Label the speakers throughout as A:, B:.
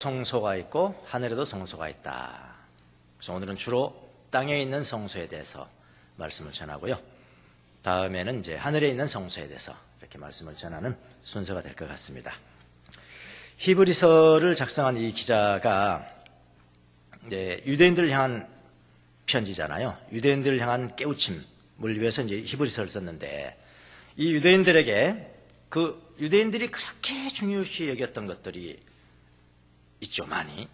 A: 성소가 있고 하늘에도 성소가 있다. 그래서 오늘은 주로 땅에 있는 성소에 대해서 말씀을 전하고요. 다음에는 이제 하늘에 있는 성소에 대해서 이렇게 말씀을 전하는 순서가 될 것 같습니다. 히브리서를 작성한 이 기자가 유대인들을 향한 편지잖아요. 유대인들을 향한 깨우침을 위해서 이제 히브리서를 썼는데, 이 유대인들에게 그 유대인들이 그렇게 중요시 여겼던 것들이 있죠, 많이.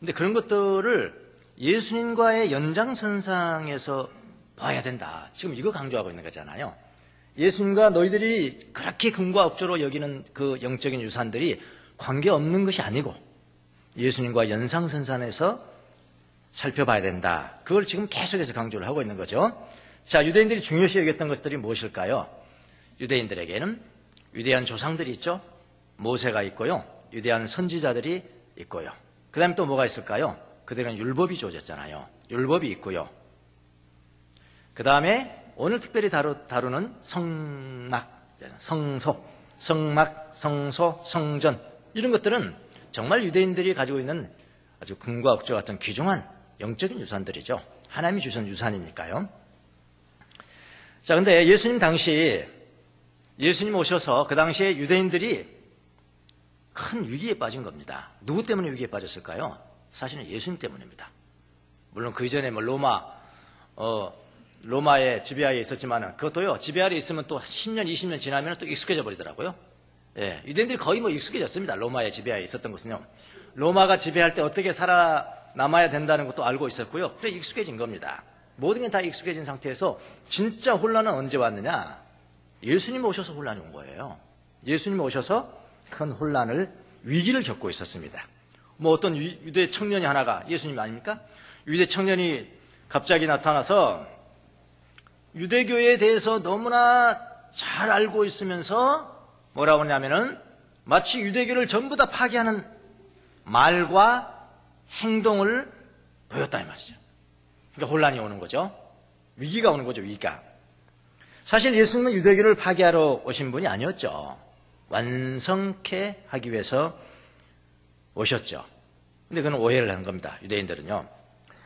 A: 근데 그런 것들을 예수님과의 연장선상에서 봐야 된다. 지금 이거 강조하고 있는 거잖아요. 예수님과 너희들이 그렇게 금과 억조로 여기는 그 영적인 유산들이 관계없는 것이 아니고 예수님과 연상선상에서 살펴봐야 된다. 그걸 지금 계속해서 강조를 하고 있는 거죠. 자, 유대인들이 중요시 여겼던 것들이 무엇일까요? 유대인들에게는 위대한 조상들이 있죠. 모세가 있고요. 위대한 선지자들이 있고요. 그 다음에 또 뭐가 있을까요? 그들은 율법이 주어졌잖아요. 율법이 있고요. 그 다음에 오늘 특별히 다루는 성막, 성소, 성막, 성소, 성전, 이런 것들은 정말 유대인들이 가지고 있는 아주 금과 억조 같은 귀중한 영적인 유산들이죠. 하나님이 주신 유산이니까요. 자, 근데 예수님 당시, 예수님 오셔서 그 당시에 유대인들이 큰 위기에 빠진 겁니다. 누구 때문에 위기에 빠졌을까요? 사실은 예수님 때문입니다. 물론 그 이전에 뭐 로마의 지배하에 있었지만, 그것도요, 지배 아래 있으면 또 10년, 20년 지나면 또 익숙해져 버리더라고요. 예, 유대인들이 거의 뭐 익숙해졌습니다. 로마의 지배하에 있었던 것은요. 로마가 지배할 때 어떻게 살아남아야 된다는 것도 알고 있었고요. 그래 익숙해진 겁니다. 모든 게 다 익숙해진 상태에서 진짜 혼란은 언제 왔느냐? 예수님 오셔서 혼란이 온 거예요. 예수님 오셔서 큰 혼란을, 위기를 겪고 있었습니다. 뭐 어떤 유대 청년이 하나가, 예수님 아닙니까? 유대 청년이 갑자기 나타나서 유대교에 대해서 너무나 잘 알고 있으면서 뭐라고 하냐면은 마치 유대교를 전부 다 파괴하는 말과 행동을 보였다 이 말이죠. 그러니까 혼란이 오는 거죠. 위기가 오는 거죠, 위기가. 사실 예수님은 유대교를 파괴하러 오신 분이 아니었죠. 완성케 하기 위해서 오셨죠. 근데 그건 오해를 하는 겁니다. 유대인들은요.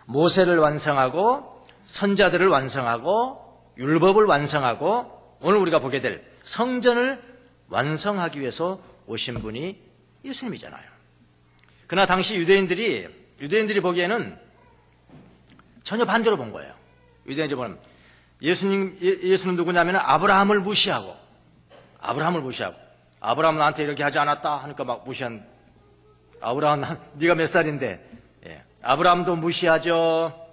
A: 모세를 완성하고 선자들을 완성하고 율법을 완성하고 오늘 우리가 보게 될 성전을 완성하기 위해서 오신 분이 예수님이잖아요. 그러나 당시 유대인들이 보기에는 전혀 반대로 본 거예요. 유대인들이 보면 예수는 누구냐면 아브라함을 무시하고 아브라함은 나한테 이렇게 하지 않았다 하니까 막 무시한, 아브라함 네가 몇 살인데, 예. 아브라함도 무시하죠.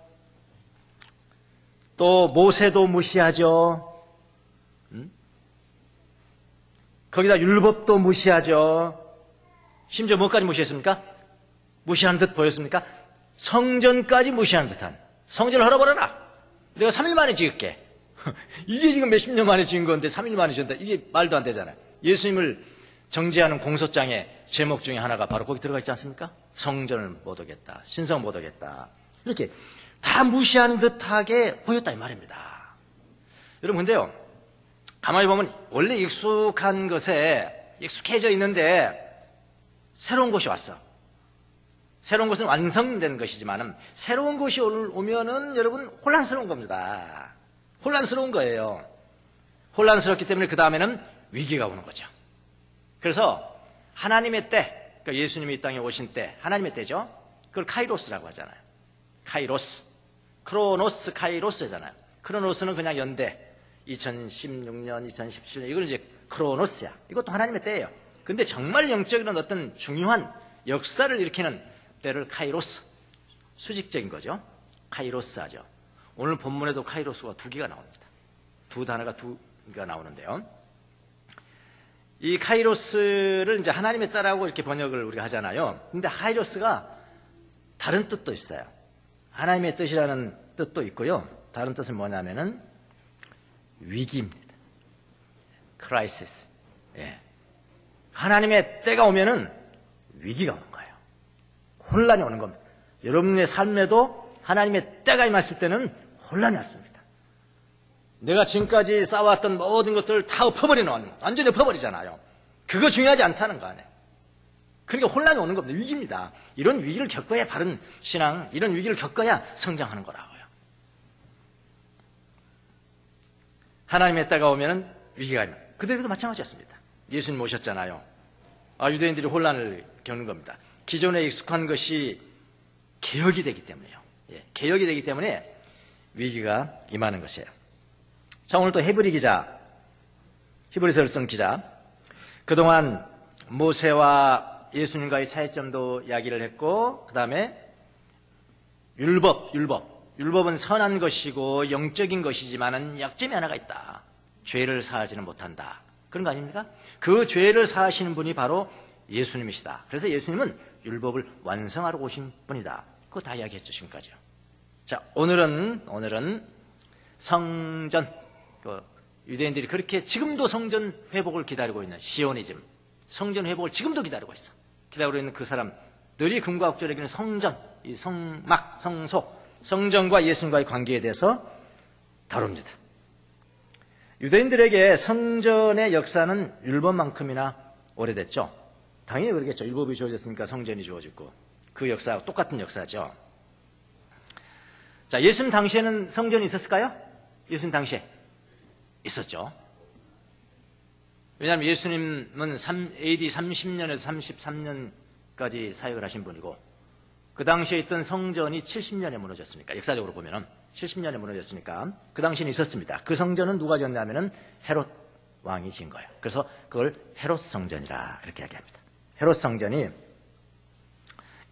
A: 또 모세도 무시하죠. 거기다 율법도 무시하죠. 심지어 뭐까지 무시했습니까? 무시한 듯 보였습니까? 성전까지 무시하는 듯한, 성전을 헐어버려라, 내가 3일 만에 지을게. 이게 지금 몇십 년 만에 지은 건데 3일 만에 지었다. 이게 말도 안 되잖아요. 예수님을 정죄하는 공소장의 제목 중에 하나가 바로 거기 들어가 있지 않습니까? 성전을 못 오겠다, 신성을 못 오겠다, 이렇게 다 무시하는 듯하게 보였다 이 말입니다. 여러분, 근데요, 가만히 보면 원래 익숙한 것에 익숙해져 있는데 새로운 것이 왔어. 새로운 것은 완성된 것이지만 새로운 것이 오면은 여러분 혼란스러운 겁니다. 혼란스러운 거예요. 혼란스럽기 때문에 그 다음에는 위기가 오는 거죠. 그래서 하나님의 때, 그러니까 예수님이 이 땅에 오신 때, 하나님의 때죠. 그걸 카이로스라고 하잖아요. 카이로스. 크로노스, 카이로스잖아요. 크로노스는 그냥 연대. 2016년, 2017년, 이걸 이제 크로노스야. 이것도 하나님의 때예요. 근데 정말 영적인 어떤 중요한 역사를 일으키는 때를 카이로스. 수직적인 거죠. 카이로스 하죠. 오늘 본문에도 카이로스가 2개가 나옵니다. 두 단어가 2개가 나오는데요. 이 카이로스를 이제 하나님의 때라고 이렇게 번역을 우리가 하잖아요. 근데 카이로스가 다른 뜻도 있어요. 하나님의 뜻이라는 뜻도 있고요. 다른 뜻은 뭐냐면은 위기입니다. 크라이시스. 예. 하나님의 때가 오면은 위기가 오는 거예요. 혼란이 오는 겁니다. 여러분의 삶에도 하나님의 때가 임했을 때는 혼란이 왔습니다. 내가 지금까지 쌓아왔던 모든 것들을 다 엎어버리는, 완전히 엎어버리잖아요. 그거 중요하지 않다는 거 아니에요. 그러니까 혼란이 오는 겁니다. 위기입니다. 이런 위기를 겪어야 바른 신앙, 이런 위기를 겪어야 성장하는 거라고요. 하나님의 때가 오면은 위기가 있는. 그들도 마찬가지였습니다. 예수님 오셨잖아요. 유대인들이 혼란을 겪는 겁니다. 기존에 익숙한 것이 개혁이 되기 때문에요. 개혁이 되기 때문에 위기가 임하는 것이에요. 자, 오늘 또 히브리서를 쓴 기자. 그동안 모세와 예수님과의 차이점도 이야기를 했고, 그 다음에 율법은 선한 것이고 영적인 것이지만은 약점이 하나가 있다. 죄를 사하지는 못한다. 그런 거 아닙니까? 그 죄를 사하시는 분이 바로 예수님이시다. 그래서 예수님은 율법을 완성하러 오신 분이다. 그거 다 이야기했죠, 지금까지요. 자, 오늘은 성전, 유대인들이 그렇게 지금도 성전 회복을 기다리고 있는 시오니즘, 성전 회복을 지금도 기다리고 있어. 기다리고 있는 그 사람들이 금과 옥조를 이기는 성전, 이 성막, 성소, 성전과 예수님과의 관계에 대해서 다룹니다. 유대인들에게 성전의 역사는 율법만큼이나 오래됐죠. 당연히 그러겠죠. 율법이 주어졌으니까 성전이 주어졌고 그 역사와 똑같은 역사죠. 자, 예수님 당시에는 성전이 있었을까요? 예수님 당시에 있었죠. 왜냐하면 예수님은 AD 30년에서 33년까지 사역을 하신 분이고 그 당시에 있던 성전이 70년에 무너졌으니까, 역사적으로 보면은 70년에 무너졌으니까 그 당시에는 있었습니다. 그 성전은 누가 지었냐면은 헤롯 왕이 지은 거예요. 그래서 그걸 헤롯 성전이라 그렇게 이야기합니다. 헤롯 성전이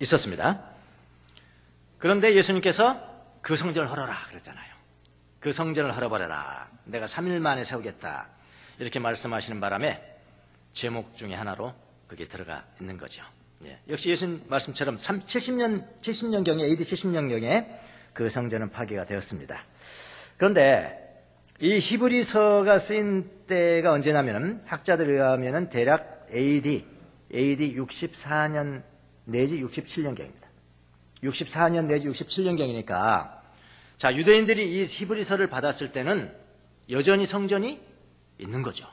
A: 있었습니다. 그런데 예수님께서 그 성전을 헐어라 그랬잖아요. 그 성전을 헐어버려라. 내가 3일 만에 세우겠다. 이렇게 말씀하시는 바람에 제목 중에 하나로 그게 들어가 있는 거죠. 역시 예수님 말씀처럼 70년경에, AD 70년경에 그 성전은 파괴가 되었습니다. 그런데 이 히브리서가 쓰인 때가 언제냐면은 학자들에 의하면은 대략 AD 64년 내지 67년경입니다. 64년 내지 67년경이니까 자, 유대인들이 이 히브리서를 받았을 때는 여전히 성전이 있는 거죠.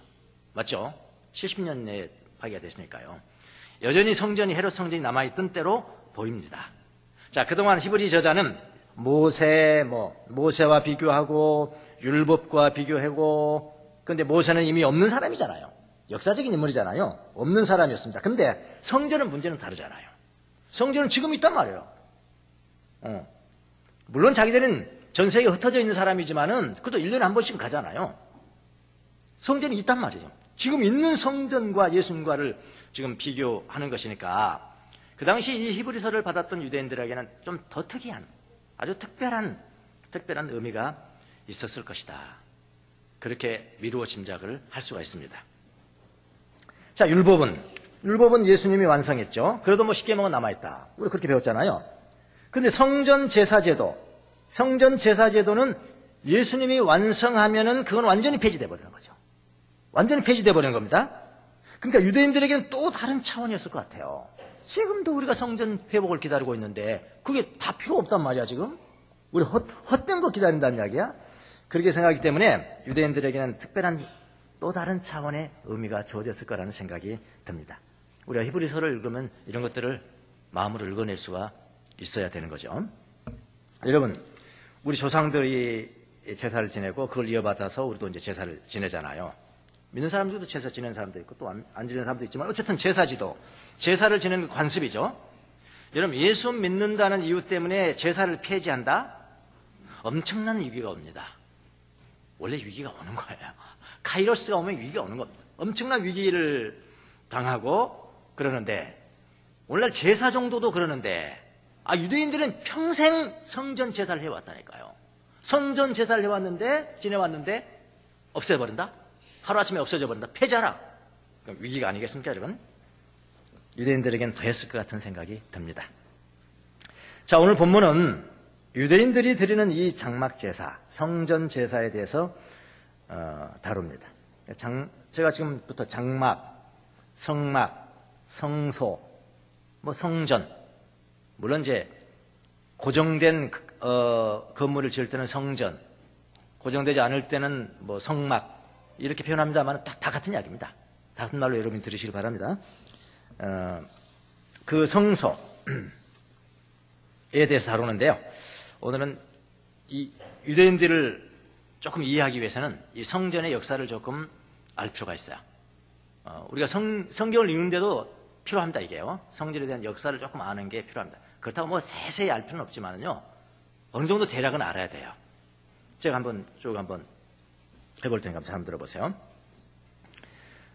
A: 맞죠? 70년 내에 파괴가 됐으니까요. 여전히 성전이, 헤롯 성전이 남아있던 때로 보입니다. 자, 그동안 히브리 저자는 모세와 비교하고 율법과 비교하고, 근데 모세는 이미 없는 사람이잖아요. 역사적인 인물이잖아요. 없는 사람이었습니다. 근데 성전은 문제는 다르잖아요. 성전은 지금 있단 말이에요. 물론 자기들은 전 세계에 흩어져 있는 사람이지만은 그것도 1년에 한 번씩 가잖아요. 성전이 있단 말이죠. 지금 있는 성전과 예수님과를 지금 비교하는 것이니까 그 당시 이 히브리서를 받았던 유대인들에게는 좀 더 특이한, 아주 특별한 의미가 있었을 것이다. 그렇게 미루어 짐작을 할 수가 있습니다. 자, 율법은 예수님이 완성했죠. 그래도 뭐 10계명은 남아있다. 우리 그렇게 배웠잖아요. 근데 성전 제사제도는 예수님이 완성하면은 그건 완전히 폐지돼 버리는 거죠. 완전히 폐지돼 버리는 겁니다. 그러니까 유대인들에게는 또 다른 차원이었을 것 같아요. 지금도 우리가 성전 회복을 기다리고 있는데 그게 다 필요 없단 말이야. 지금 우리 헛된 거 기다린다는 이야기야. 그렇게 생각하기 때문에 유대인들에게는 특별한 또 다른 차원의 의미가 주어졌을 거라는 생각이 듭니다. 우리가 히브리서를 읽으면 이런 것들을 마음으로 읽어낼 수가 있어야 되는 거죠. 여러분, 우리 조상들이 제사를 지내고 그걸 이어받아서 우리도 이제 제사를 지내잖아요. 믿는 사람 중에도 제사 지내는 사람도 있고 또 안 지내는 사람도 있지만 어쨌든 제사를 지내는 관습이죠. 여러분, 예수 믿는다는 이유 때문에 제사를 폐지한다? 엄청난 위기가 옵니다. 원래 위기가 오는 거예요. 카이로스가 오면 위기가 오는 겁니다. 엄청난 위기를 당하고 그러는데 오늘날 제사 정도도 그러는데 유대인들은 평생 성전 제사를 해왔다니까요. 성전 제사를 지내왔는데 없애버린다? 하루아침에 없어져 버린다. 폐자라. 위기가 아니겠습니까, 여러분? 유대인들에겐 더했을 것 같은 생각이 듭니다. 자, 오늘 본문은 유대인들이 드리는 이 장막 제사, 성전 제사에 대해서 다룹니다. 제가 지금부터 장막, 성막, 성소, 성전, 물론 이제 고정된 건물을 지을 때는 성전, 고정되지 않을 때는 성막 이렇게 표현합니다만 다 같은 이야기입니다. 같은 말로 여러분이 들으시기 바랍니다. 그 성소에 대해서 다루는데요. 오늘은 이 유대인들을 조금 이해하기 위해서는 이 성전의 역사를 조금 알 필요가 있어요. 우리가 성경을 읽는데도 필요합니다, 이게요. 성전에 대한 역사를 조금 아는 게 필요합니다. 그렇다고 뭐 세세히 알 필요는 없지만요. 어느 정도 대략은 알아야 돼요. 제가 쭉 한번 해볼 테니까 잘 한번 들어보세요.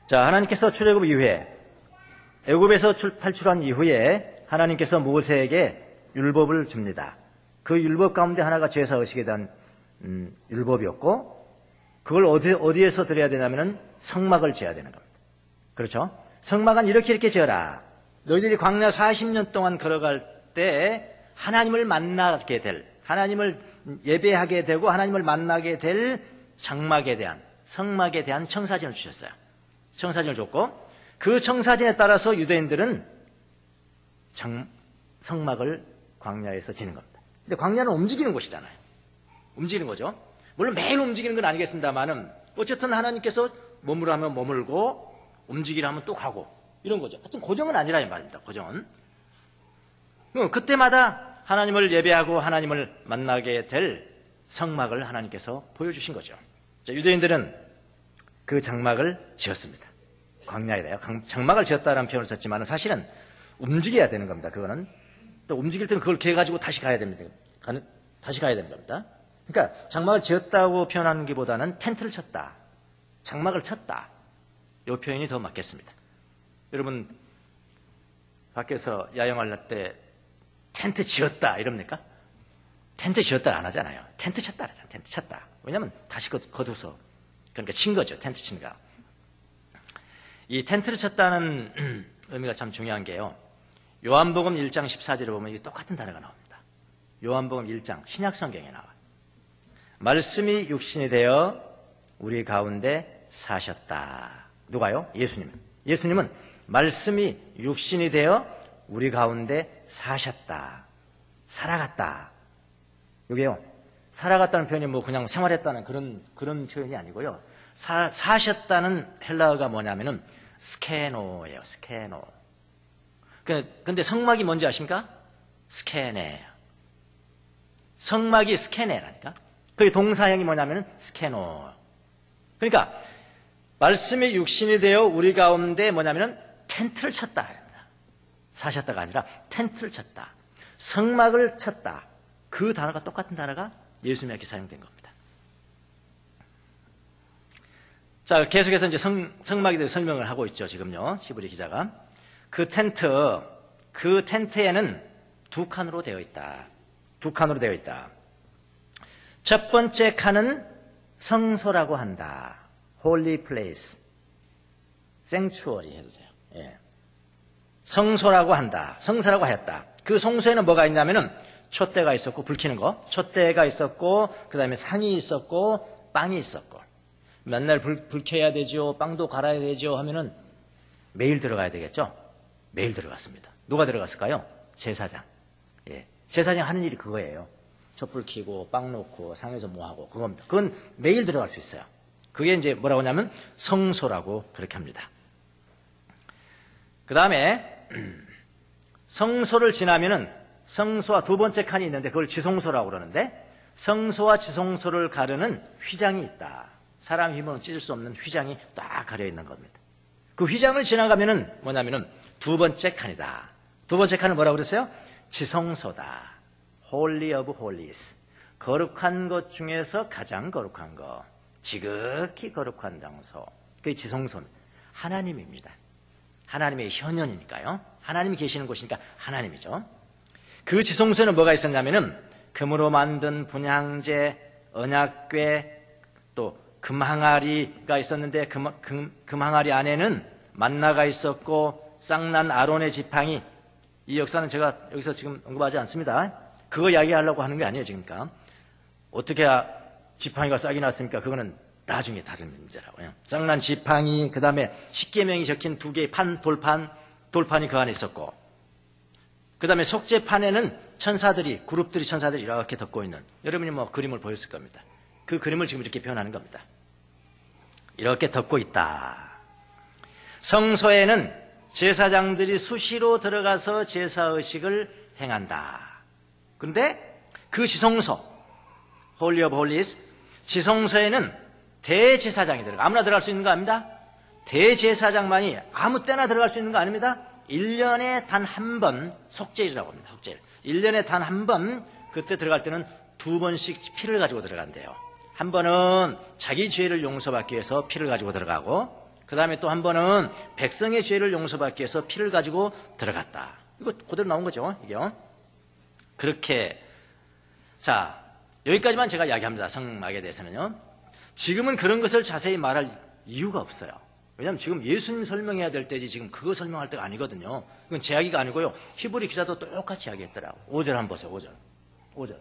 A: 자, 하나님께서 출애굽 이후에 애굽에서 탈출한 이후에 하나님께서 모세에게 율법을 줍니다. 그 율법 가운데 하나가 제사 의식에 대한 율법이었고, 그걸 어디에서 드려야 되냐면은 성막을 지어야 되는 겁니다. 그렇죠? 성막은 이렇게 지어라. 너희들이 광야 40년 동안 걸어갈 때 하나님을 만나게 될, 하나님을 예배하게 되고 하나님을 만나게 될 장막에 대한, 성막에 대한 청사진을 주셨어요. 청사진을 줬고, 그 청사진에 따라서 유대인들은 성막을 광야에서 지는 겁니다. 근데 광야는 움직이는 곳이잖아요. 움직이는 거죠. 물론 매일 움직이는 건 아니겠습니다만은 어쨌든 하나님께서 머무르라 하면 머물고 움직이라 하면 또 가고 이런 거죠. 하여튼 고정은 아니라 이 말입니다. 고정은. 그때마다 하나님을 예배하고 하나님을 만나게 될 성막을 하나님께서 보여주신 거죠. 자, 유대인들은 그 장막을 지었습니다. 광야에다요. 장막을 지었다라는 표현을 썼지만 사실은 움직여야 되는 겁니다. 그거는 또 움직일 때는 그걸 개가지고 다시 가야 됩니다. 다시 가야 되는 겁니다. 그러니까 장막을 지었다고 표현하는 것보다는 텐트를 쳤다, 장막을 쳤다, 이 표현이 더 맞겠습니다. 여러분 밖에서 야영할 때 텐트 지었다 이럽니까? 텐트 지었다 안 하잖아요. 텐트 쳤다 하잖아요. 텐트 쳤다. 왜냐하면 다시 거둬서, 그러니까 친 거죠. 텐트 친 거. 이 텐트를 쳤다는 의미가 참 중요한 게요. 요한복음 1장 14절에 보면 이 똑같은 단어가 나옵니다. 요한복음 1장 신약 성경에 나와요. 말씀이 육신이 되어 우리 가운데 사셨다. 누가요? 예수님은 말씀이 육신이 되어 우리 가운데 사셨다. 살아갔다. 이게요, 살아갔다는 표현이 뭐 그냥 생활했다는 그런 표현이 아니고요. 사셨다는 헬라어가 뭐냐면은 스케노예요. 스케노. 근데 성막이 뭔지 아십니까? 스케네. 성막이 스케네라니까. 그 동사형이 뭐냐면은 스케노. 그러니까 말씀이 육신이 되어 우리 가운데 뭐냐면은 텐트를 쳤다. 사셨다가 아니라 텐트를 쳤다. 성막을 쳤다. 그 단어가 똑같은 단어가 예수님에게 사용된 겁니다. 자, 계속해서 이제 성막에 대해서 설명을 하고 있죠, 지금요. 히브리 기자가. 그 텐트에는 두 칸으로 되어 있다. 두 칸으로 되어 있다. 첫 번째 칸은 성소라고 한다. Holy place. Sanctuary 해도 돼요. 예. 성소라고 한다. 성소라고 하였다. 그 성소에는 뭐가 있냐면은 촛대가 있었고, 불 켜는 거. 촛대가 있었고, 그 다음에 상이 있었고, 빵이 있었고. 맨날 불 켜야 되죠. 빵도 갈아야 되죠. 하면은 매일 들어가야 되겠죠. 매일 들어갔습니다. 누가 들어갔을까요? 제사장. 예. 제사장 하는 일이 그거예요. 촛불 켜고, 빵 놓고, 상에서 뭐 하고, 그겁니다. 그건 매일 들어갈 수 있어요. 그게 이제 뭐라고 하냐면 성소라고 그렇게 합니다. 그 다음에 성소를 지나면은 성소와 두 번째 칸이 있는데 그걸 지성소라고 그러는데, 성소와 지성소를 가르는 휘장이 있다. 사람 힘으로는 찢을 수 없는 휘장이 딱 가려 있는 겁니다. 그 휘장을 지나가면은 뭐냐면은 두 번째 칸이다. 두 번째 칸은 뭐라고 그랬어요? 지성소다. Holy of Holies. 거룩한 것 중에서 가장 거룩한 것. 지극히 거룩한 장소. 그게 지성소는 하나님입니다. 하나님의 현현이니까요. 하나님이 계시는 곳이니까 하나님이죠. 그 지성소에는 뭐가 있었냐면은 금으로 만든 분향제, 언약궤, 또 금항아리가 있었는데 금항아리 안에는 만나가 있었고 쌍난 아론의 지팡이. 이 역사는 제가 여기서 지금 언급하지 않습니다. 그거 이야기하려고 하는 게 아니에요, 지금까. 어떻게 지팡이가 싹이 났습니까? 그거는 나중에 다른 문제라고요. 쌍난 지팡이, 그 다음에 십계명이 적힌 두 개의 돌판이 그 안에 있었고, 그 다음에 속죄판에는 그룹들이 천사들이 이렇게 덮고 있는, 여러분이 뭐 그림을 보였을 겁니다. 그 그림을 지금 이렇게 표현하는 겁니다. 이렇게 덮고 있다. 성소에는 제사장들이 수시로 들어가서 제사의식을 행한다. 그런데 그 지성소, 홀리 오브 홀리스, 지성소에는 대제사장이 들어가. 아무나 들어갈 수 있는 거 아닙니다. 대제사장만이 아무 때나 들어갈 수 있는 거 아닙니다. 1년에 단 한 번, 속죄일이라고 합니다. 속죄일. 1년에 단 한 번, 그때 들어갈 때는 2번씩 피를 가지고 들어간대요. 한 번은 자기 죄를 용서받기 위해서 피를 가지고 들어가고, 그 다음에 또 한 번은 백성의 죄를 용서받기 위해서 피를 가지고 들어갔다. 이거 그대로 나온 거죠, 이게요. 그렇게. 자, 여기까지만 제가 이야기합니다. 성막에 대해서는요. 지금은 그런 것을 자세히 말할 이유가 없어요. 왜냐하면 지금 예수님 설명해야 될 때지 지금 그거 설명할 때가 아니거든요. 이건 제 이야기가 아니고요. 히브리 기자도 똑같이 이야기했더라고. 5절 한번 보세요. 5절.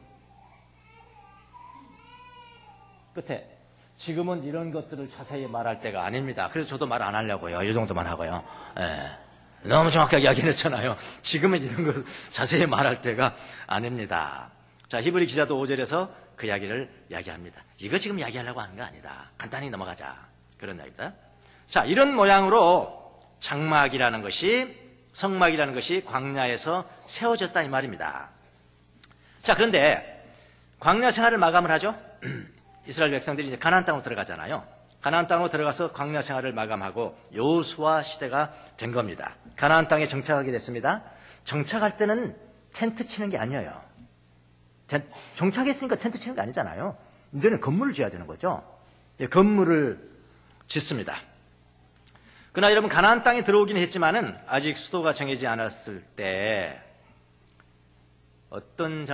A: 끝에 지금은 이런 것들을 자세히 말할 때가 아닙니다. 그래서 저도 말 안 하려고요. 이 정도만 하고요. 너무 정확하게 이야기했잖아요. 지금은 이런 것 자세히 말할 때가 아닙니다. 자, 히브리 기자도 5절에서 그 이야기를 이야기합니다. 이거 지금 이야기하려고 하는 거 아니다. 간단히 넘어가자. 그런 이야기입니다. 자, 이런 모양으로 장막이라는 것이, 성막이라는 것이 광야에서 세워졌다 이 말입니다. 자, 그런데 광야 생활을 마감을 하죠. 이스라엘 백성들이 이제 가나안 땅으로 들어가잖아요. 가나안 땅으로 들어가서 광야 생활을 마감하고 여호수아 시대가 된 겁니다. 가나안 땅에 정착하게 됐습니다. 정착할 때는 텐트 치는 게 아니에요. 정착했으니까 텐트 치는 게 아니잖아요. 이제는 건물을 지어야 되는 거죠. 건물을 짓습니다. 그러나 여러분, 가나안 땅에 들어오긴 했지만은 아직 수도가 정해지지 않았을 때 어떤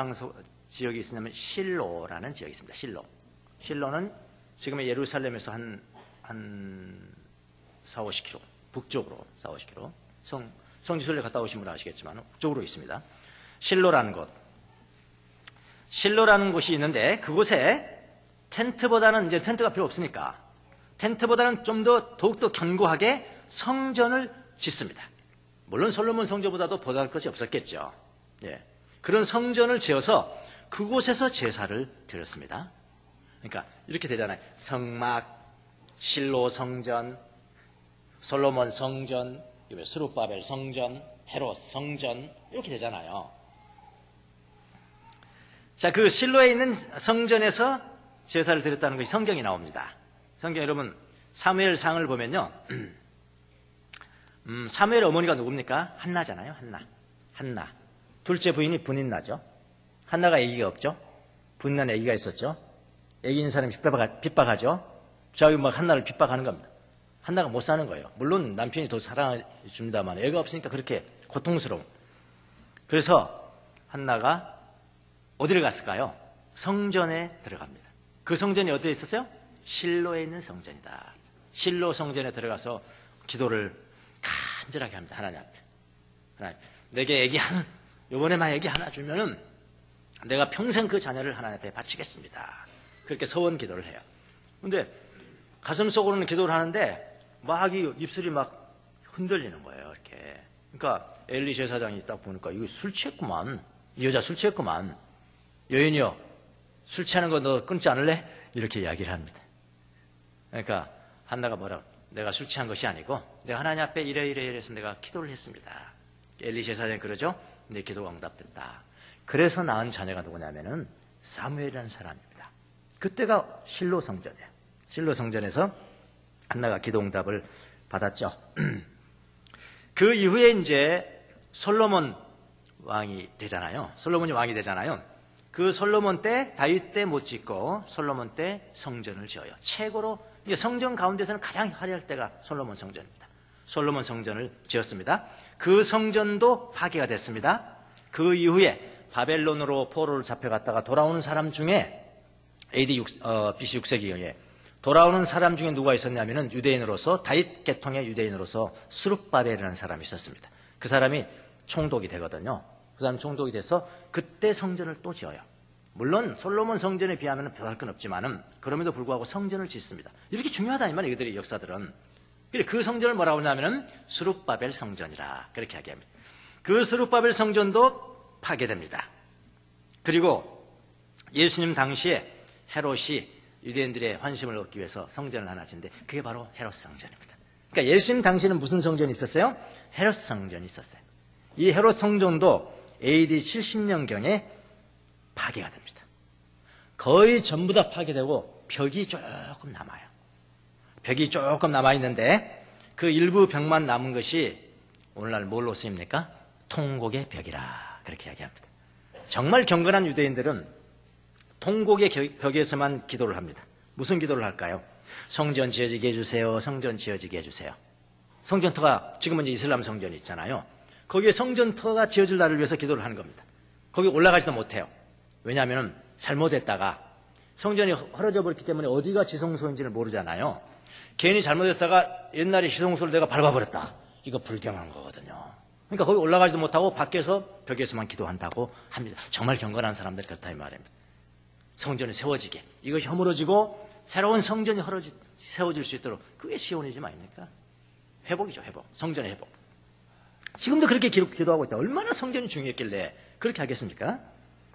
A: 지역이 있었냐면 실로라는 지역이 있습니다. 실로는 지금의 예루살렘에서 한 4-50km, 북쪽으로 4-50km. 성지순례 갔다 오신 분은 아시겠지만 북쪽으로 있습니다. 실로라는 곳이 있는데, 그곳에 텐트보다는, 이제 텐트가 필요 없으니까 텐트보다는 좀 더 더욱더 견고하게 성전을 짓습니다. 물론 솔로몬 성전보다도 보잘 것이 없었겠죠. 예. 그런 성전을 지어서 그곳에서 제사를 드렸습니다. 그러니까 이렇게 되잖아요. 성막, 실로 성전, 솔로몬 성전, 스룹바벨 성전, 헤롯 성전, 이렇게 되잖아요. 자, 그 실로에 있는 성전에서 제사를 드렸다는 것이 성경이 나옵니다. 성경 여러분, 사무엘상을 보면요. 사무엘 어머니가 누굽니까? 한나잖아요. 한나. 둘째 부인이 분인나죠. 한나가 아기가 없죠. 분인나는 아기가 있었죠. 아기 있는 사람이 핍박하죠. 자기 막 한나를 핍박하는 겁니다. 한나가 못 사는 거예요. 물론 남편이 더 사랑해 줍니다만 애가 없으니까 그렇게 고통스러움. 그래서 한나가 어디를 갔을까요? 성전에 들어갑니다. 그 성전이 어디에 있었어요? 실로에 있는 성전이다. 실로 성전에 들어가서 기도를 간절하게 합니다. 하나님 앞에. 하나님, 내게 애기 하나, 이번에만 애기 하나 주면은 내가 평생 그 자녀를 하나님 앞에 바치겠습니다. 그렇게 서원 기도를 해요. 근데 가슴 속으로는 기도를 하는데 막 입술이 막 흔들리는 거예요. 이렇게. 그러니까 엘리 제사장이 딱 보니까 이거 술 취했구만. 이 여자 술 취했구만. 여인이여, 술 취하는 거 너 끊지 않을래? 이렇게 이야기를 합니다. 그러니까 한나가 뭐라고? 내가 술 취한 것이 아니고 내가 하나님 앞에 이래서 내가 기도를 했습니다. 엘리 제사장이 그러죠? 내 기도가 응답됐다. 그래서 낳은 자녀가 누구냐면은 사무엘이라는 사람입니다. 그때가 실로 성전이에요. 실로 성전에서 한나가 기도 응답을 받았죠. 그 이후에 이제 솔로몬 왕이 되잖아요. 솔로몬이 왕이 되잖아요. 그 솔로몬 때, 다윗 때 못 짓고 솔로몬 때 성전을 지어요. 최고로 성전 가운데서는 가장 화려할 때가 솔로몬 성전입니다. 솔로몬 성전을 지었습니다. 그 성전도 파괴가 됐습니다. 그 이후에 바벨론으로 포로를 잡혀갔다가 돌아오는 사람 중에 BC 6세기에 돌아오는 사람 중에 누가 있었냐면은 유대인으로서, 다윗 계통의 유대인으로서 스룹바벨이라는 사람이 있었습니다. 그 사람이 총독이 되거든요. 그 사람이 총독이 돼서 그때 성전을 또 지어요. 물론 솔로몬 성전에 비하면 별할 건 없지만은 그럼에도 불구하고 성전을 짓습니다. 이렇게 중요하다 이 말이에요. 이들의 역사들은. 그 성전을 뭐라고 하냐면은 스룹바벨 성전이라 그렇게 이야기합니다. 그 스룹바벨 성전도 파괴됩니다. 그리고 예수님 당시에 헤롯이 유대인들의 환심을 얻기 위해서 성전을 하나 짓는데 그게 바로 헤롯 성전입니다. 그러니까 예수님 당시에는 무슨 성전이 있었어요? 헤롯 성전이 있었어요. 이 헤롯 성전도 AD 70년경에 파괴가 됩니다. 거의 전부 다 파괴되고 벽이 조금 남아요. 벽이 조금 남아있는데 그 일부 벽만 남은 것이 오늘날 뭘로 쓰입니까? 통곡의 벽이라 그렇게 이야기합니다. 정말 경건한 유대인들은 통곡의 벽에서만 기도를 합니다. 무슨 기도를 할까요? 성전 지어지게 해주세요. 성전 지어지게 해주세요. 성전터가 지금은 이제 이슬람 성전이 있잖아요. 거기에 성전터가 지어질 날을 위해서 기도를 하는 겁니다. 거기 올라가지도 못해요. 왜냐하면 잘못했다가 성전이 헐어져 버렸기 때문에 어디가 지성소인지를 모르잖아요. 괜히 잘못했다가 옛날에 지성소를 내가 밟아버렸다. 이거 불경한 거거든요. 그러니까 거기 올라가지도 못하고 밖에서 벽에서만 기도한다고 합니다. 정말 경건한 사람들이 그렇다 이 말입니다. 성전이 세워지게, 이것이 허물어지고 새로운 성전이 세워질 수 있도록, 그게 시온이즘 아닙니까? 회복이죠, 회복. 성전의 회복. 지금도 그렇게 기도하고 있다. 얼마나 성전이 중요했길래 그렇게 하겠습니까?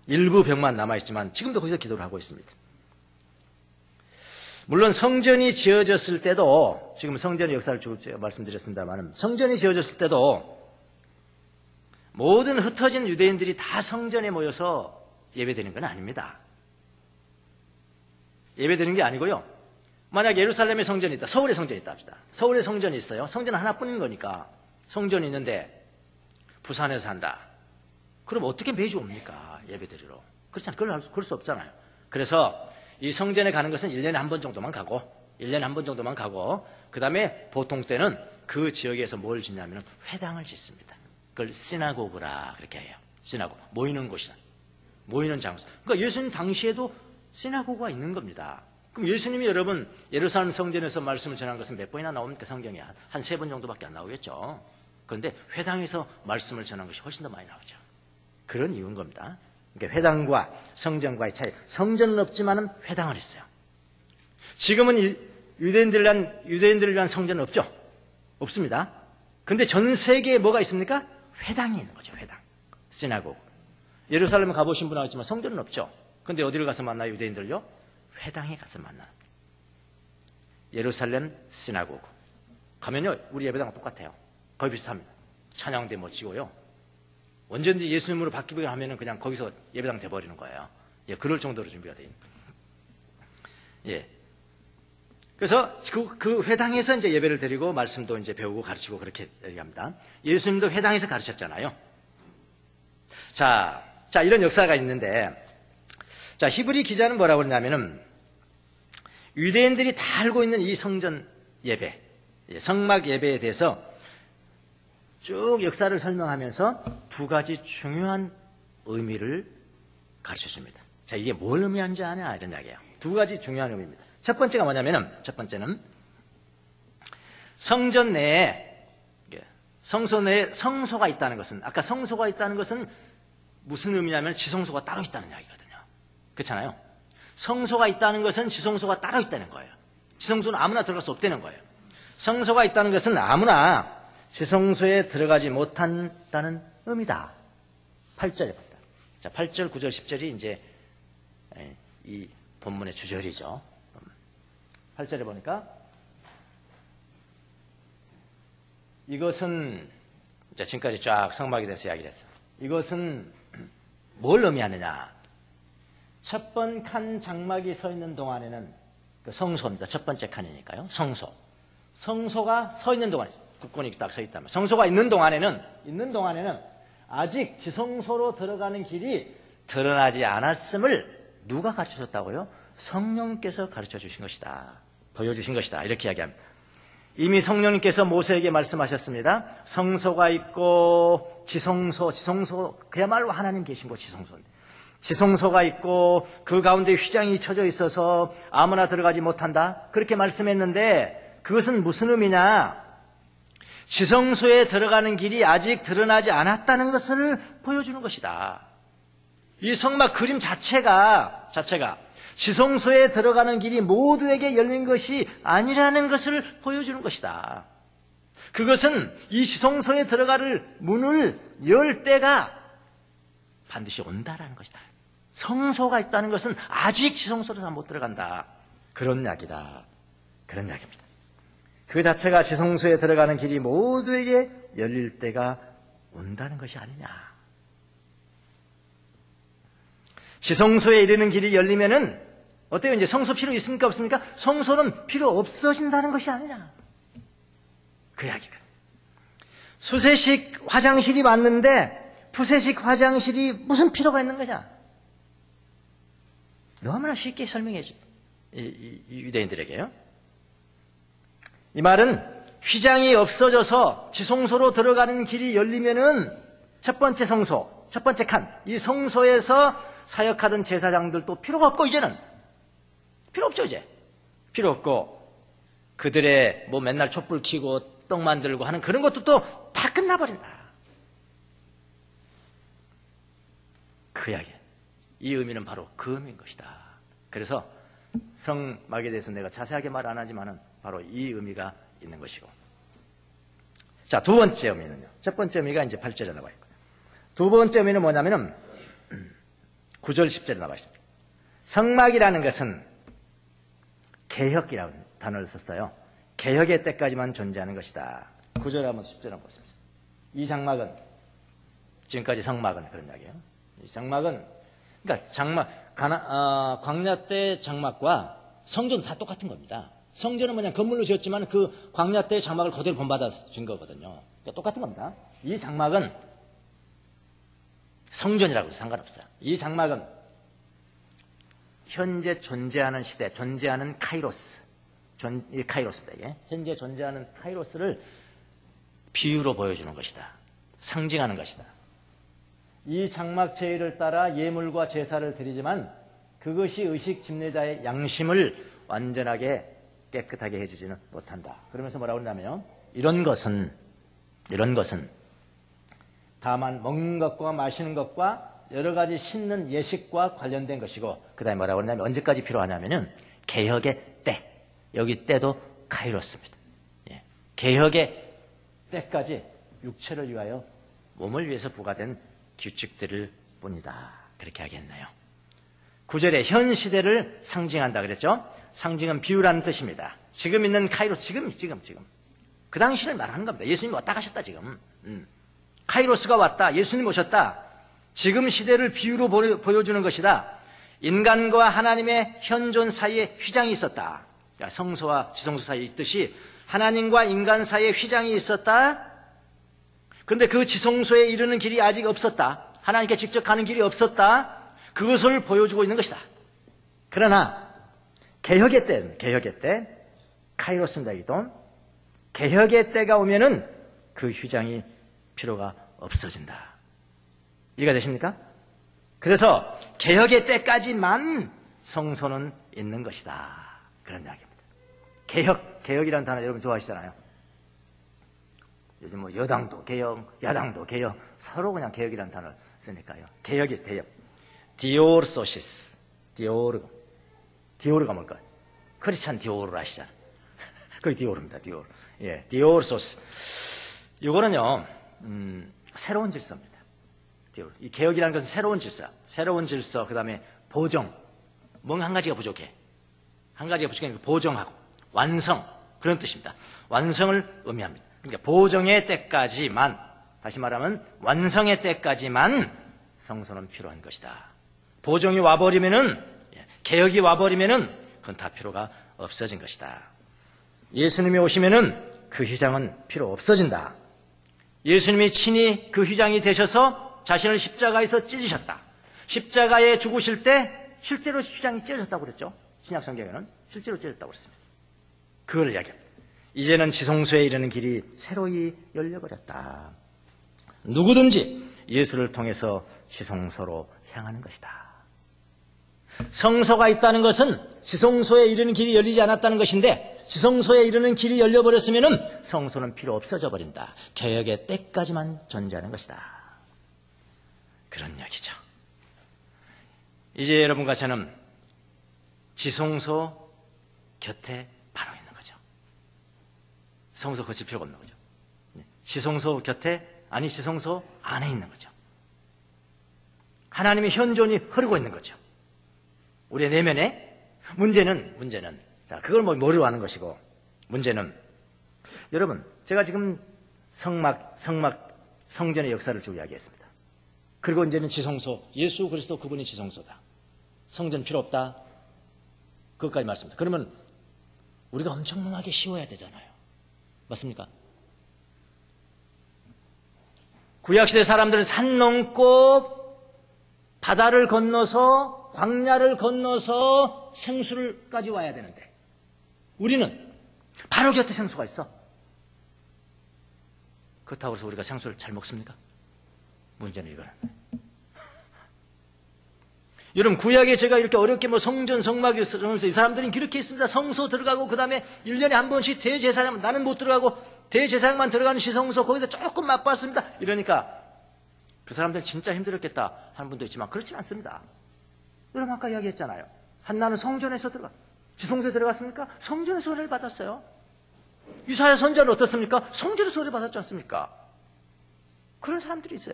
A: 일부 벽만 남아있지만 지금도 거기서 기도를 하고 있습니다. 물론 성전이 지어졌을 때도, 지금 성전의 역사를 쭉 말씀드렸습니다만, 성전이 지어졌을 때도 모든 흩어진 유대인들이 다 성전에 모여서 예배드리는 건 아닙니다. 예배드리는 게 아니고요. 만약 예루살렘에 성전이 있다, 서울에 성전이 있다 합시다. 서울에 성전이 있어요. 성전은 하나뿐인 거니까. 성전이 있는데 부산에서 산다. 그럼 어떻게 매주 옵니까? 예배드리러. 그렇잖아요. 그럴 수 없잖아요. 그래서 이 성전에 가는 것은 1년에 한 번 정도만 가고, 1년에 한 번 정도만 가고, 그 다음에 보통 때는 그 지역에서 뭘 짓냐면 회당을 짓습니다. 그걸 시나고그라 그렇게 해요. 시나고그. 모이는 곳이다. 모이는 장소. 그러니까 예수님 당시에도 시나고그가 있는 겁니다. 그럼 예수님이 여러분 예루살렘 성전에서 말씀을 전한 것은 몇 번이나 나옵니까? 성경에 한 3번 정도밖에 안 나오겠죠. 그런데 회당에서 말씀을 전한 것이 훨씬 더 많이 나오죠. 그런 이유인 겁니다. 그러니까 회당과 성전과의 차이. 성전은 없지만은 회당은 있어요. 지금은 유대인들을 위한 성전은 없죠. 없습니다. 그런데 전 세계에 뭐가 있습니까? 회당이 있는 거죠. 회당. 시나고그. 예루살렘에 가보신 분은 알겠지만 성전은 없죠. 그런데 어디를 가서 만나요? 유대인들요? 회당에 가서 만나요. 예루살렘 시나고그. 가면요, 우리 예배당과 똑같아요. 거의 비슷합니다. 찬양대 멋지고요. 언제든지 예수님으로 바뀌게 하면은 그냥 거기서 예배당 돼버리는 거예요. 예, 그럴 정도로 준비가 되어 있는 거예요. 예. 그래서 그 회당에서 이제 예배를 드리고 말씀도 이제 배우고 가르치고 그렇게 얘기합니다. 예수님도 회당에서 가르쳤잖아요. 자, 이런 역사가 있는데, 자, 히브리 기자는 뭐라고 그러냐면은, 유대인들이 다 알고 있는 이 성전 예배, 성막 예배에 대해서 쭉 역사를 설명하면서 2가지 중요한 의미를 가르쳐 줍니다. 자, 이게 뭘 의미하는지 아냐? 이런 이야기예요. 2가지 중요한 의미입니다. 첫 번째가 뭐냐면은, 첫 번째는 성전 내에, 성소 내에 성소가 있다는 것은, 아까 성소가 있다는 것은 무슨 의미냐면 지성소가 따로 있다는 이야기거든요. 그렇잖아요. 성소가 있다는 것은 지성소가 따로 있다는 거예요. 지성소는 아무나 들어갈 수 없다는 거예요. 성소가 있다는 것은 아무나 지성소에 들어가지 못한다는 의미다. 8절에 봅니다. 자, 8절, 9절, 10절이 이제 이 본문의 주절이죠. 8절에 보니까 이것은 이제 지금까지 쫙 성막에 대해서 이야기를 했어요. 이것은 뭘 의미하느냐? 첫 번 칸 장막이 서 있는 동안에는 그 성소입니다. 첫 번째 칸이니까요. 성소. 성소가 서 있는 동안에 국권이 딱 서 있다면 성소가 있는 동안에는 아직 지성소로 들어가는 길이 드러나지 않았음을 누가 가르쳐줬다고요? 성령님께서 가르쳐 주신 것이다. 보여주신 것이다. 이렇게 이야기합니다. 이미 성령님께서 모세에게 말씀하셨습니다. 성소가 있고 지성소 그야말로 하나님 계신 곳 지성소인데 지성소가 있고 그 가운데 휘장이 쳐져 있어서 아무나 들어가지 못한다. 그렇게 말씀했는데 그것은 무슨 의미냐? 지성소에 들어가는 길이 아직 드러나지 않았다는 것을 보여주는 것이다. 이 성막 그림 자체가 지성소에 들어가는 길이 모두에게 열린 것이 아니라는 것을 보여주는 것이다. 그것은 이 지성소에 들어갈 문을 열 때가 반드시 온다라는 것이다. 성소가 있다는 것은 아직 지성소로 다 못 들어간다. 그런 이야기다. 그런 이야기입니다. 그 자체가 지성소에 들어가는 길이 모두에게 열릴 때가 온다는 것이 아니냐. 지성소에 이르는 길이 열리면은 어때요? 이제 성소 필요 있습니까? 없습니까? 성소는 필요 없어진다는 것이 아니냐. 그 이야기가. 수세식 화장실이 맞는데 푸세식 화장실이 무슨 필요가 있는 거냐. 너무나 쉽게 설명해 주죠. 이 유대인들에게요. 이 말은 휘장이 없어져서 지성소로 들어가는 길이 열리면은 첫 번째 성소, 첫 번째 칸, 이 성소에서 사역하던 제사장들도 필요가 없고 이제는 필요 없죠. 이제 필요 없고 그들의 뭐 맨날 촛불 켜고 떡 만들고 하는 그런 것도 또 다 끝나버린다. 그 이야기. 이 의미는 바로 그 의미인 것이다. 그래서 성막에 대해서 내가 자세하게 말 안 하지만은 바로 이 의미가 있는 것이고. 자, 두 번째 의미는요. 첫 번째 의미가 이제 8절에 나와 있고. 두 번째 의미는 뭐냐면은 9절 10절에 나와 있습니다. 성막이라는 것은 개혁이라는 단어를 썼어요. 개혁의 때까지만 존재하는 것이다. 9절에 한번 10절에 한번 보십시오. 이 장막은 지금까지 성막은 그런 이야기예요. 이 장막은 그러니까 광야 때 장막과 성전 다 똑같은 겁니다. 성전은 그냥 건물로 지었지만 그 광야 때 장막을 그대로 본받아진 거거든요. 그러니까 똑같은 겁니다. 이 장막은 성전이라고 해서 상관없어요. 이 장막은 현재 존재하는 시대, 존재하는 카이로스, 카이로스입니다. 이게 현재 존재하는 카이로스를 비유로 보여주는 것이다. 상징하는 것이다. 이 장막 제의를 따라 예물과 제사를 드리지만 그것이 의식 집례자의 양심을 완전하게 깨끗하게 해주지는 못한다. 그러면서 뭐라고 그러냐면요. 이런 것은 다만 먹는 것과 마시는 것과 여러 가지 신는 예식과 관련된 것이고, 그 다음에 뭐라고 그러냐면 언제까지 필요하냐면은 개혁의 때. 여기 때도 카이로스입니다. 예. 개혁의 때까지 육체를 위하여 몸을 위해서 부과된 규칙들을 뿐이다. 그렇게 하겠네요. 9절에 현 시대를 상징한다 그랬죠? 상징은 비유라는 뜻입니다. 지금 있는 카이로스, 지금. 그 당시를 말하는 겁니다. 예수님 왔다 가셨다, 지금. 카이로스가 왔다. 예수님 오셨다. 지금 시대를 비유로 보여주는 것이다. 인간과 하나님의 현존 사이에 휘장이 있었다. 그러니까 성소와 지성소 사이에 있듯이 하나님과 인간 사이에 휘장이 있었다. 그런데 그 지성소에 이르는 길이 아직 없었다. 하나님께 직접 가는 길이 없었다. 그것을 보여주고 있는 것이다. 그러나 개혁의 때 카이로스입니다. 이도 개혁의 때가 오면은 그 휘장이 필요가 없어진다. 이해가 되십니까? 그래서 개혁의 때까지만 성소는 있는 것이다. 그런 이야기입니다. 개혁이라는 단어 여러분 좋아하시잖아요. 요즘 뭐 여당도 개혁, 야당도 개혁, 서로 그냥 개혁이라는 단어를 쓰니까요. 개혁이 개혁. 디오르소시스. 디오르가 뭘까요? 크리스찬 디오르 아시잖아요. 그게 디오르입니다. 디오르. 예, 디오르소스. 이거는요, 새로운 질서입니다. 디오르. 이 개혁이라는 것은 새로운 질서, 그 다음에 보정. 뭔가 한 가지가 부족해. 한 가지가 부족하니까 보정하고, 완성. 그런 뜻입니다. 완성을 의미합니다. 그러니까 보정의 때까지만, 다시 말하면 완성의 때까지만 성소는 필요한 것이다. 보정이 와버리면은, 개혁이 와버리면은 그건 다 필요가 없어진 것이다. 예수님이 오시면은 그 휘장은 필요 없어진다. 예수님이 친히 그 휘장이 되셔서 자신을 십자가에서 찢으셨다. 십자가에 죽으실 때 실제로 휘장이 찢어졌다고 그랬죠. 신약 성경에는 실제로 찢어졌다고 그랬습니다. 그걸 이야기합니다. 이제는 지성소에 이르는 길이 새로이 열려버렸다. 누구든지 예수를 통해서 지성소로 향하는 것이다. 성소가 있다는 것은 지성소에 이르는 길이 열리지 않았다는 것인데, 지성소에 이르는 길이 열려버렸으면 성소는 필요 없어져 버린다. 개혁의 때까지만 존재하는 것이다. 그런 이야기죠. 이제 여러분과 저는 지성소 곁에 바로 있는 거죠. 성소 거칠 필요가 없는 거죠. 지성소 곁에, 아니 지성소 안에 있는 거죠. 하나님의 현존이 흐르고 있는 거죠. 우리의 내면에. 문제는 자, 그걸 뭐 머리로 하는 것이고, 문제는 여러분, 제가 지금 성전의 역사를 쭉 이야기했습니다. 그리고 이제는 지성소, 예수 그리스도 그분이 지성소다. 성전 필요 없다. 그것까지 말씀드립니다. 그러면 우리가 엄청나게 쉬워야 되잖아요. 맞습니까? 구약시대 사람들은 산 넘고 바다를 건너서 광야를 건너서 생수를까지 와야 되는데 우리는 바로 곁에 생수가 있어. 그렇다고 해서 우리가 생수를 잘 먹습니까? 문제는 이거는. 여러분, 구약에 제가 이렇게 어렵게 성전, 성막이 있으면서 이 사람들은 그렇게 있습니다. 성소 들어가고, 그 다음에 1년에 한 번씩 대제사장, 나는 못 들어가고, 대제사장만 들어가는 시성소, 거기다 조금 맛봤습니다. 이러니까, 그 사람들 진짜 힘들었겠다 하는 분도 있지만, 그렇진 않습니다. 여러분, 아까 이야기했잖아요. 한나는 성전에서 지성소에 들어갔습니까? 성전에서 은혜를 받았어요. 이사야 선지자는 어떻습니까? 성전에서 은혜를 받았지 않습니까? 그런 사람들이 있어요.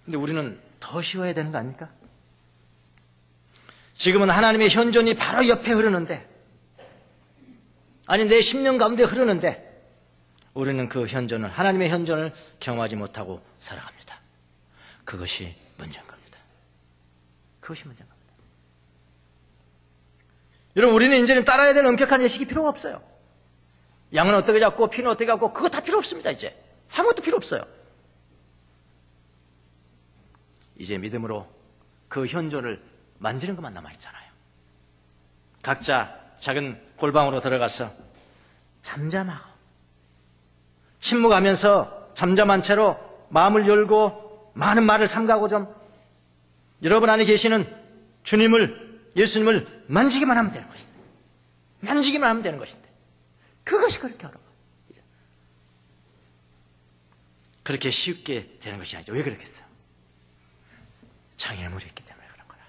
A: 근데 우리는 더 쉬워야 되는 거 아닙니까? 지금은 하나님의 현존이 바로 옆에 흐르는데, 아니 내 심령 가운데 흐르는데 우리는 그 현존을, 하나님의 현존을 경험하지 못하고 살아갑니다. 그것이 문제인 겁니다. 그것이 문제인 겁니다. 여러분, 우리는 이제는 따라야 될 엄격한 예식이 필요가 없어요. 양은 어떻게 잡고 피는 어떻게 잡고 그거 다 필요 없습니다. 이제 아무것도 필요 없어요. 이제 믿음으로 그 현존을 만지는 것만 남아있잖아요. 각자 작은 골방으로 들어가서 잠잠하고 침묵하면서 잠잠한 채로 마음을 열고 많은 말을 삼가고 좀 여러분 안에 계시는 주님을, 예수님을 만지기만 하면 되는 것인데, 만지기만 하면 되는 것인데 그것이 그렇게 어려워. 그렇게 쉽게 되는 것이 아니죠. 왜 그렇겠어요? 장애물이 있기 때문에 그런 거라.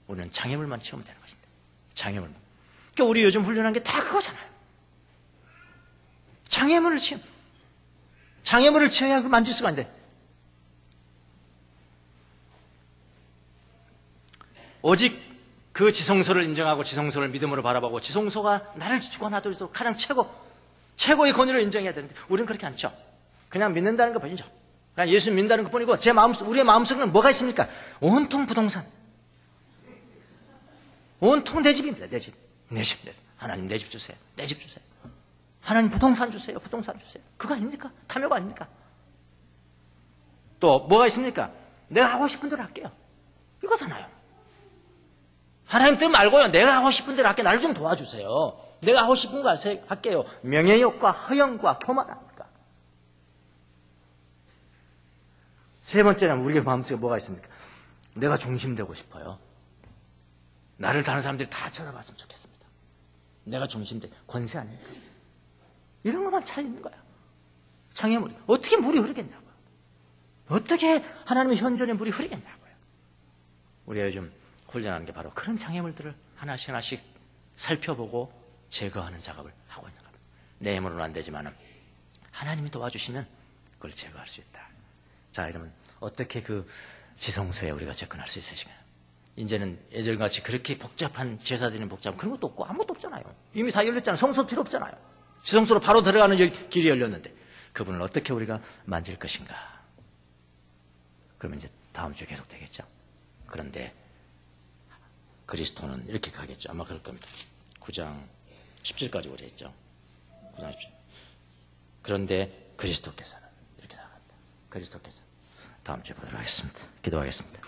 A: 우리는 장애물만 치우면 되는 것인데, 장애물만. 그러니까 우리 요즘 훈련한 게 다 그거잖아요. 장애물을 치워야 그걸 만질 수가 있는데, 오직 그 지성소를 인정하고 지성소를 믿음으로 바라보고 지성소가 나를 주관하더라도 가장 최고의 권위를 인정해야 되는데 우리는 그렇게 않죠. 그냥 믿는다는 것 뿐이죠. 그냥 예수 믿는다는 것 뿐이고 우리의 마음속에는 뭐가 있습니까? 온통 부동산. 온통 내 집입니다. 내 집. 하나님 내 집 주세요. 내 집 주세요. 하나님 부동산 주세요. 부동산 주세요. 그거 아닙니까? 탐욕 아닙니까? 또 뭐가 있습니까? 내가 하고 싶은 대로 할게요. 이거잖아요. 하나님 뜻 말고요. 내가 하고 싶은 대로 할게요. 나를 좀 도와주세요. 내가 하고 싶은 거 할게요. 명예욕과 허영과 교만합니까? 세 번째는 우리의 마음속에 뭐가 있습니까? 내가 중심되고 싶어요. 나를 다른 사람들이 다 쳐다봤으면 좋겠습니다. 내가 중심돼. 권세 아닙니까? 이런 것만 차있는 거야. 장애물이. 어떻게 물이 흐르겠냐고요. 어떻게 하나님의 현존의 물이 흐르겠냐고요. 우리가 요즘 훈련하는 게 바로 그런 장애물들을 하나씩 살펴보고 제거하는 작업을 하고 있는 겁니다. 내 힘으로는 안 되지만 하나님이 도와주시면 그걸 제거할 수 있다. 자, 여러분, 어떻게 그 지성소에 우리가 접근할 수 있으신가요? 이제는 예전같이 그렇게 복잡한 제사드리는 복잡한 그런 것도 없고 아무것도 없잖아요. 이미 다 열렸잖아요. 성소 필요 없잖아요. 지성소로 바로 들어가는 길이 열렸는데 그분을 어떻게 우리가 만질 것인가? 그러면 이제 다음 주에 계속 되겠죠. 그런데 그리스도는 이렇게 가겠죠. 아마 그럴 겁니다. 9장 10절까지 우리 했죠. 9장 10절. 그런데 그리스도께서는 이렇게 나갑니다. 그리스도께서 다음 주에 보도록 하겠습니다. 기도하겠습니다.